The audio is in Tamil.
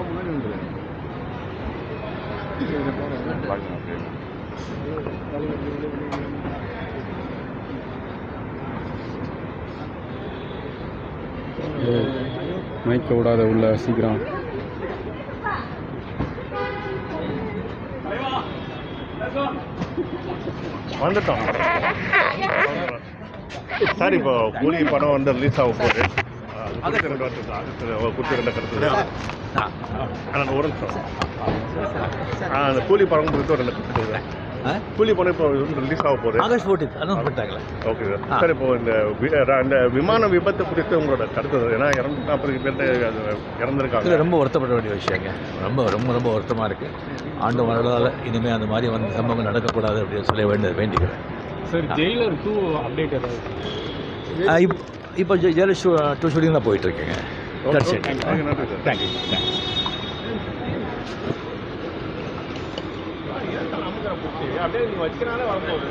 முன்னாடி வந்துடுறேன். மைக்க விடாத உள்ள சீக்கிரம். வந்துட்டோம் சார். இப்போ கூலி படம் வந்து ரிலீஸ் ஆக போகுது. ஆகஸ்ட் 2 கருத்து அந்த ஒரு நிமிஷம். அந்த கூலி படம் குறித்து ஒரு 2 கருத்து. கூலி படம் இப்போ ரிலீஸ் ஆக போகுது. ஆகஸ்ட் 14 அனௌன்ஸ் பண்ணிட்டாங்களே. Okay sir. சார் இப்போ இந்த விமான விபத்து குறித்து உங்களோட கருத்து? ஏன்னா 240 பேர் இறந்துருக்காங்க. ரொம்ப வருத்தப்பட வேண்டிய விஷயங்க. ரொம்ப ரொம்ப ரொம்ப வருத்தமாக இருக்குது. ஆண்டு வரலால் இனிமேல் அந்த மாதிரி வந்து சம்பவங்கள் நடக்கக்கூடாது அப்படின்னு சொல்ல வேண்டிக்கிறேன். சார் ஜெயிலர் 2 அப்டேட் ஏதாவது? இப்போ ஜெயிலர் 2 ஷூட்டிங் தான் போயிட்டுருக்கேங்க. தேங்க்யூ. அப்படியே நீ வச்சுனாலே வரப்போகுது.